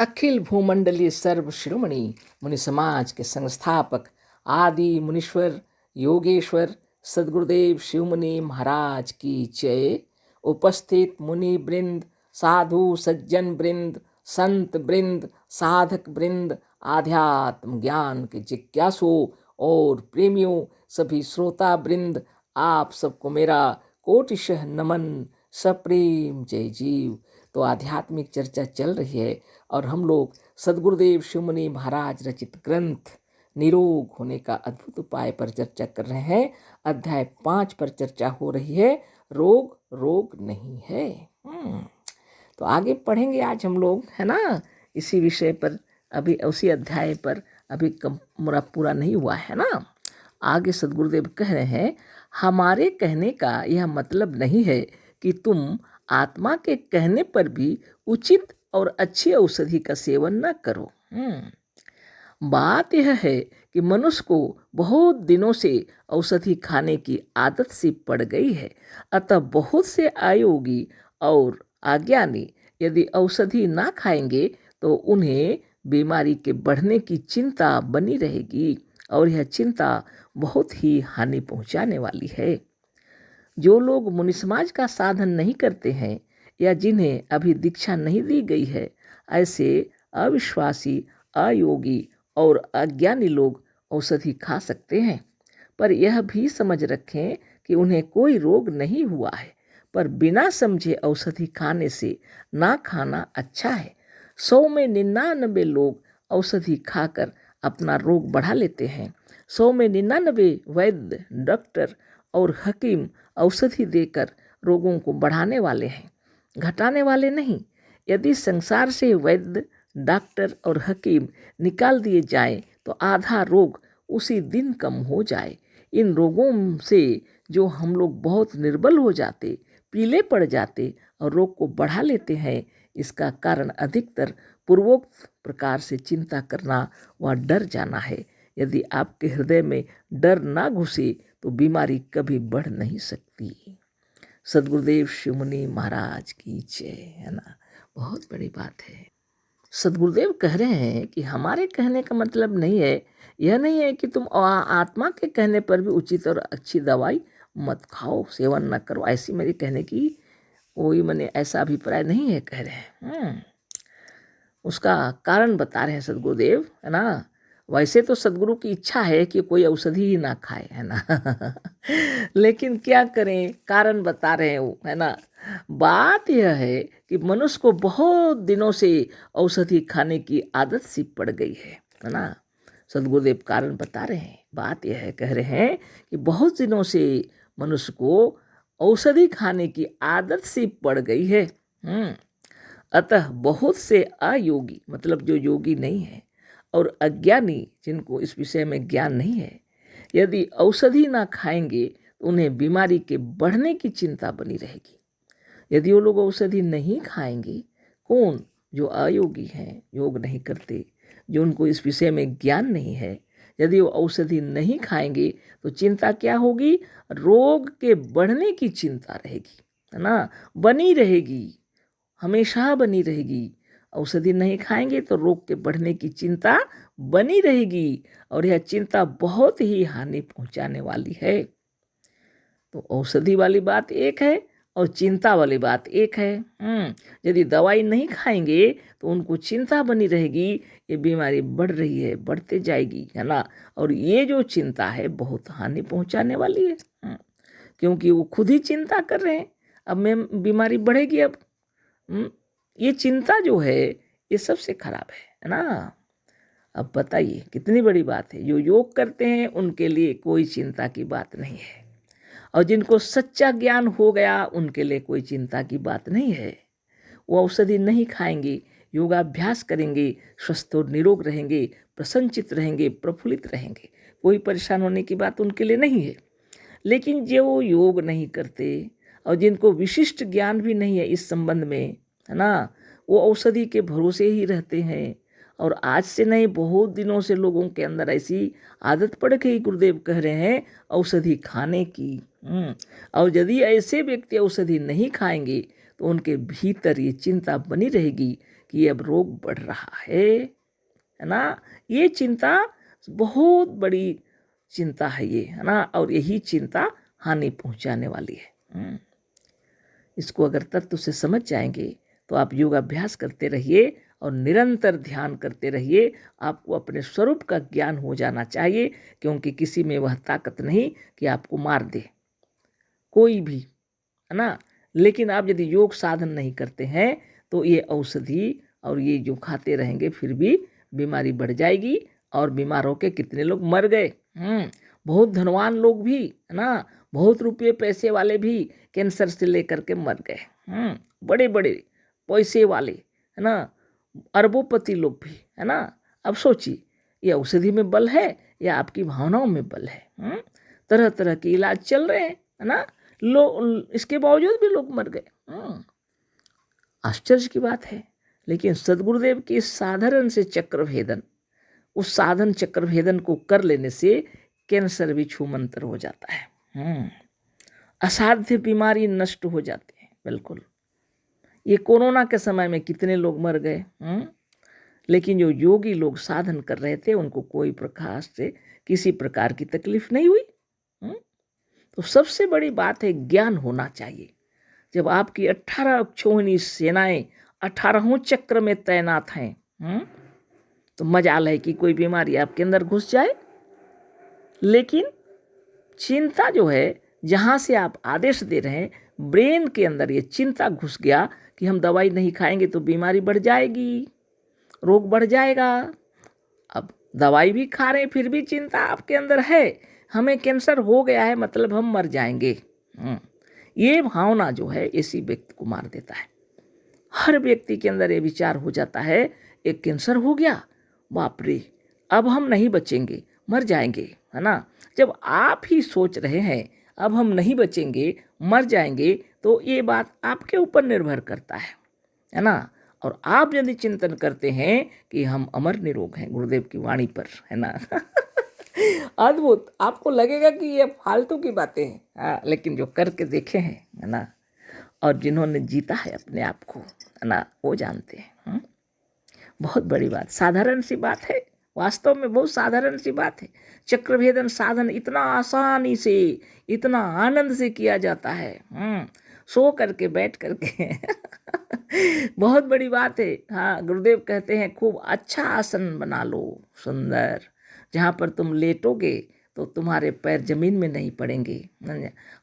अखिल भूमंडलीय सर्व शिरोमणि मुनि समाज के संस्थापक आदि मुनीश्वर योगेश्वर सदगुरुदेव शिवमुनि महाराज की जय। उपस्थित मुनि वृंद, साधु सज्जन वृंद, संत वृंद, साधक वृंद, आध्यात्म ज्ञान के जिज्ञासु और प्रेमियों, सभी श्रोता वृंद, आप सबको मेरा कोटिशः नमन, सप्रेम जय जीव। तो आध्यात्मिक चर्चा चल रही है और हम लोग सदगुरुदेव शिवमुनि महाराज रचित ग्रंथ निरोग होने का अद्भुत उपाय पर चर्चा कर रहे हैं। अध्याय 5 पर चर्चा हो रही है, रोग रोग नहीं है। तो आगे पढ़ेंगे आज हम लोग, है ना, इसी विषय पर। अभी उसी अध्याय पर अभी पूरा नहीं हुआ है ना। आगे सदगुरुदेव कह रहे हैं, हमारे कहने का यह मतलब नहीं है कि तुम आत्मा के कहने पर भी उचित और अच्छी औषधि का सेवन न करो। बात यह है कि मनुष्य को बहुत दिनों से औषधि खाने की आदत सी पड़ गई है। अतः बहुत से अयोगी और अज्ञानी यदि औषधि ना खाएंगे तो उन्हें बीमारी के बढ़ने की चिंता बनी रहेगी और यह चिंता बहुत ही हानि पहुंचाने वाली है। जो लोग मुनि समाज का साधन नहीं करते हैं या जिन्हें अभी दीक्षा नहीं दी गई है, ऐसे अविश्वासी, अयोगी और अज्ञानी लोग औषधि खा सकते हैं, पर यह भी समझ रखें कि उन्हें कोई रोग नहीं हुआ है। पर बिना समझे औषधि खाने से ना खाना अच्छा है। 100 में 99 लोग औषधि खाकर अपना रोग बढ़ा लेते हैं। 100 में 99 वैद्य, डॉक्टर और हकीम औषधि देकर रोगों को बढ़ाने वाले हैं, घटाने वाले नहीं। यदि संसार से वैद्य, डॉक्टर और हकीम निकाल दिए जाएं तो आधा रोग उसी दिन कम हो जाए। इन रोगों से जो हम लोग बहुत निर्बल हो जाते, पीले पड़ जाते और रोग को बढ़ा लेते हैं, इसका कारण अधिकतर पूर्वोक्त प्रकार से चिंता करना व डर जाना है। यदि आपके हृदय में डर ना घुसे तो बीमारी कभी बढ़ नहीं सकती। सदगुरुदेव शिवमुनि महाराज की जय, है ना। बहुत बड़ी बात है। सदगुरुदेव कह रहे हैं कि हमारे कहने का मतलब नहीं है, यह नहीं है कि तुम आत्मा के कहने पर भी उचित और अच्छी दवाई मत खाओ, सेवन न करो। ऐसी मेरी कहने की कोई मैंने ऐसा अभिप्राय नहीं है, कह रहे हैं। उसका कारण बता रहे हैं सदगुरुदेव, है ना। वैसे तो सदगुरु की इच्छा है कि कोई औषधि ही ना खाए, है ना। लेकिन क्या करें, कारण बता रहे हैं वो, है ना। बात यह है कि मनुष्य को बहुत दिनों से औषधि खाने की आदत सी पड़ गई है ना। सदगुरुदेव कारण बता रहे हैं। बात यह है, कह रहे हैं कि बहुत दिनों से मनुष्य को औषधि खाने की आदत सी पड़ गई है। अतः बहुत से अयोगी, मतलब जो योगी नहीं है, और अज्ञानी, जिनको इस विषय में ज्ञान नहीं है, यदि औषधि ना खाएंगे तो उन्हें बीमारी के बढ़ने की चिंता बनी रहेगी। यदि वो लोग औषधि नहीं खाएंगे, कौन? जो अयोगी हैं, योग नहीं करते, जो उनको इस विषय में ज्ञान नहीं है, यदि वो औषधि नहीं खाएंगे तो चिंता क्या होगी? रोग के बढ़ने की चिंता रहेगी, है ना, बनी रहेगी, हमेशा बनी रहेगी। औषधि नहीं खाएंगे तो रोग के बढ़ने की चिंता बनी रहेगी और यह चिंता बहुत ही हानि पहुंचाने वाली है। तो औषधि वाली बात एक है और चिंता वाली बात एक है। यदि दवाई नहीं खाएंगे तो उनको चिंता बनी रहेगी, ये बीमारी बढ़ रही है, बढ़ते जाएगी, है ना। और ये जो चिंता है बहुत हानि पहुंचाने वाली है, क्योंकि वो खुद ही चिंता कर रहे हैं, अब मैं बीमारी बढ़ेगी। अब ये चिंता जो है ये सबसे खराब है ना। अब बताइए कितनी बड़ी बात है। जो योग करते हैं उनके लिए कोई चिंता की बात नहीं है, और जिनको सच्चा ज्ञान हो गया उनके लिए कोई चिंता की बात नहीं है। वो औषधि नहीं खाएंगे, योगाभ्यास करेंगे, स्वस्थ और निरोग रहेंगे, प्रसन्नचित रहेंगे, प्रफुल्लित रहेंगे, कोई परेशान होने की बात उनके लिए नहीं है। लेकिन जो योग नहीं करते और जिनको विशिष्ट ज्ञान भी नहीं है इस संबंध में, है ना, वो औषधि के भरोसे ही रहते हैं। और आज से नहीं, बहुत दिनों से लोगों के अंदर ऐसी आदत पड़ गई, गुरुदेव कह रहे हैं, औषधि खाने की। और यदि ऐसे व्यक्ति औषधि नहीं खाएंगे तो उनके भीतर ये चिंता बनी रहेगी कि अब रोग बढ़ रहा है ना। ये चिंता बहुत बड़ी चिंता है ये, है ना, और यही चिंता हानि पहुंचाने वाली है। इसको अगर तत्व से समझ जाएंगे तो आप योगाभ्यास करते रहिए और निरंतर ध्यान करते रहिए। आपको अपने स्वरूप का ज्ञान हो जाना चाहिए, क्योंकि किसी में वह ताकत नहीं कि आपको मार दे, कोई भी, है ना। लेकिन आप यदि योग साधन नहीं करते हैं तो ये औषधि और ये जो खाते रहेंगे फिर भी बीमारी बढ़ जाएगी। और बीमार होकर कितने लोग मर गए। बहुत धनवान लोग भी, है ना, बहुत रुपये पैसे वाले भी कैंसर से लेकर के मर गए। बड़े बड़े पैसे वाले, है ना, अरबोपति लोग भी, है ना। अब सोचिए ये औषधि में बल है या आपकी भावनाओं में बल है। तरह तरह के इलाज चल रहे हैं, है ना, इसके बावजूद भी लोग मर गए। आश्चर्य की बात है। लेकिन सदगुरुदेव की साधारण से चक्रभेदन, उस साधन चक्रभेदन को कर लेने से कैंसर भी छूमंतर हो जाता है। असाध्य बीमारी नष्ट हो जाती है। बिल्कुल, ये कोरोना के समय में कितने लोग मर गए। लेकिन जो योगी लोग साधन कर रहे थे उनको कोई प्रकार से किसी प्रकार की तकलीफ नहीं हुई। तो सबसे बड़ी बात है ज्ञान होना चाहिए। जब आपकी 18 अक्षौहिणी सेनाएं 18 चक्र में तैनात हैं, तो मजाल है कि कोई बीमारी आपके अंदर घुस जाए। लेकिन चिंता जो है, जहाँ से आप आदेश दे रहे हैं, ब्रेन के अंदर ये चिंता घुस गया कि हम दवाई नहीं खाएंगे तो बीमारी बढ़ जाएगी, रोग बढ़ जाएगा। अब दवाई भी खा रहे हैं फिर भी चिंता आपके अंदर है, हमें कैंसर हो गया है मतलब हम मर जाएंगे। ये भावना जो है इसी व्यक्ति को मार देता है। हर व्यक्ति के अंदर ये विचार हो जाता है, एक कैंसर हो गया, बाप रे, अब हम नहीं बचेंगे, मर जाएंगे, है ना। जब आप ही सोच रहे हैं अब हम नहीं बचेंगे, मर जाएंगे, तो ये बात आपके ऊपर निर्भर करता है ना। और आप यदि चिंतन करते हैं कि हम अमर निरोग हैं गुरुदेव की वाणी पर, है ना अद्भुत, आपको लगेगा कि ये फालतू की बातें हैं, हाँ, लेकिन जो करके देखे हैं, है ना, और जिन्होंने जीता है अपने आप को, है ना, वो जानते हैं। बहुत बड़ी बात, साधारण सी बात है, वास्तव में बहुत साधारण सी बात है। चक्रभेदन साधन इतना आसानी से, इतना आनंद से किया जाता है, सो करके बैठ करके बहुत बड़ी बात है। हाँ, गुरुदेव कहते हैं खूब अच्छा आसन बना लो, सुंदर, जहाँ पर तुम लेटोगे तो तुम्हारे पैर जमीन में नहीं पड़ेंगे,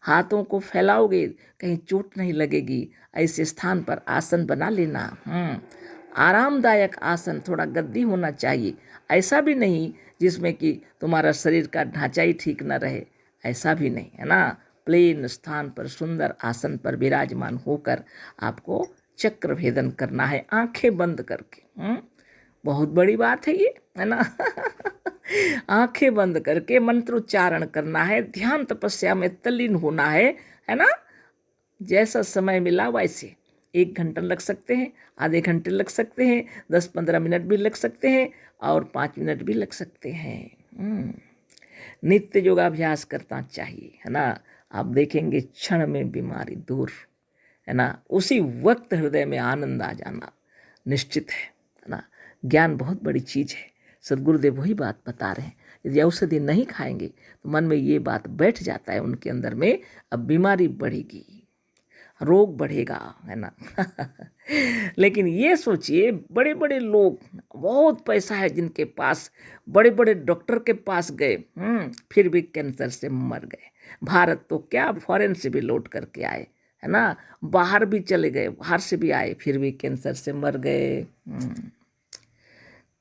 हाथों को फैलाओगे कहीं चोट नहीं लगेगी, ऐसे स्थान पर आसन बना लेना। आरामदायक आसन, थोड़ा गद्दी होना चाहिए, ऐसा भी नहीं जिसमें कि तुम्हारा शरीर का ढांचा ही ठीक न रहे, ऐसा भी नहीं, है ना। प्लेन स्थान पर सुंदर आसन पर विराजमान होकर आपको चक्र भेदन करना है, आंखें बंद करके। बहुत बड़ी बात है ये, है ना आंखें बंद करके मंत्रोच्चारण करना है, ध्यान तपस्या में तल्लीन होना है ना। जैसा समय मिला वैसे 1 घंटा लग सकते हैं, आधे घंटे लग सकते हैं, 10-15 मिनट भी लग सकते हैं और 5 मिनट भी लग सकते हैं। नित्य योगाभ्यास करना चाहिए, है ना। आप देखेंगे क्षण में बीमारी दूर, है ना, उसी वक्त हृदय में आनंद आ जाना निश्चित है ना। ज्ञान बहुत बड़ी चीज़ है, सदगुरुदेव वही बात बता रहे हैं। यदि औषधि नहीं खाएंगे तो मन में ये बात बैठ जाता है उनके अंदर में, अब बीमारी बढ़ेगी, रोग बढ़ेगा, है ना लेकिन ये सोचिए, बड़े बड़े लोग, बहुत पैसा है जिनके पास, बड़े बड़े डॉक्टर के पास गए, फिर भी कैंसर से मर गए। भारत तो क्या, फॉरेन से भी लौट करके आए, है ना, बाहर भी चले गए, बाहर से भी आए, फिर भी कैंसर से मर गए।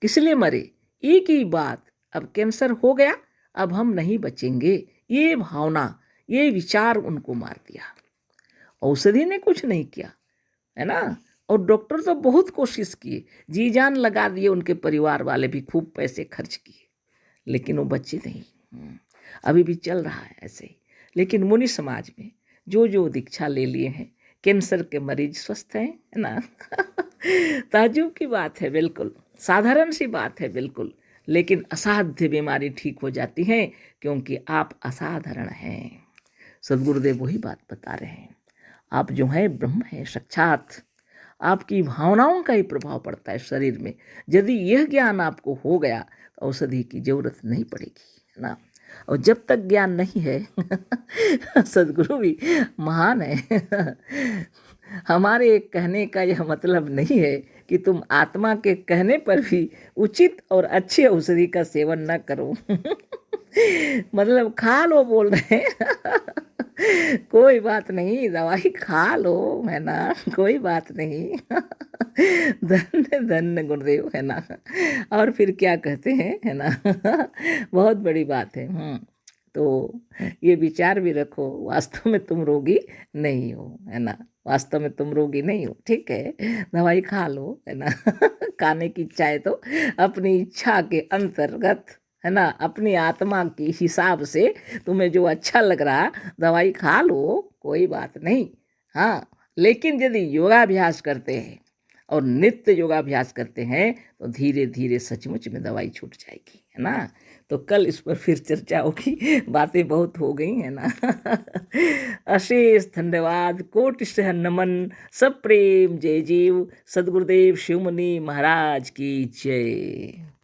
किस लिए मरे? एक ही बात, अब कैंसर हो गया, अब हम नहीं बचेंगे, ये भावना, ये विचार उनको मार दिया। औषधि ने कुछ नहीं किया, है ना। और डॉक्टर तो बहुत कोशिश किए, जी जान लगा दिए, उनके परिवार वाले भी खूब पैसे खर्च किए, लेकिन वो बच्चे नहीं। अभी भी चल रहा है ऐसे ही। लेकिन मुनि समाज में जो जो दीक्षा ले लिए हैं, कैंसर के मरीज स्वस्थ हैं, है ना ताज्जुब की बात है, बिल्कुल साधारण सी बात है, बिल्कुल। लेकिन असाध्य बीमारी ठीक हो जाती है क्योंकि आप असाधारण हैं। सदगुरुदेव वही बात बता रहे हैं। आप जो हैं ब्रह्म हैं साक्षात, आपकी भावनाओं का ही प्रभाव पड़ता है शरीर में। यदि यह ज्ञान आपको हो गया तो औषधि की जरूरत नहीं पड़ेगी, है ना। और जब तक ज्ञान नहीं है सदगुरु भी महान है। हमारे कहने का यह मतलब नहीं है कि तुम आत्मा के कहने पर भी उचित और अच्छी औषधि का सेवन न करो। मतलब खा लो बोल रहे हैं। कोई बात नहीं, दवाई खा लो, है ना, कोई बात नहीं। धन्य धन्य गुरुदेव, है ना। और फिर क्या कहते हैं, है ना। बहुत बड़ी बात है। तो ये विचार भी रखो, वास्तव में तुम रोगी नहीं हो, है ना। वास्तव में तुम रोगी नहीं हो, ठीक है। दवाई खा लो, है ना। खाने की इच्छा है तो अपनी इच्छा के अंतर्गत, है ना, अपनी आत्मा के हिसाब से तुम्हें जो अच्छा लग रहा दवाई खा लो, कोई बात नहीं। हाँ, लेकिन यदि योगाभ्यास करते हैं और नित्य योगाभ्यास करते हैं तो धीरे धीरे सचमुच में दवाई छूट जाएगी, है ना। तो कल इस पर फिर चर्चा होगी, बातें बहुत हो गई, है ना। अशेष धन्यवाद, कोटि से नमन, सब प्रेम, जय जीव। सदगुरुदेव शिवमुनि महाराज की जय।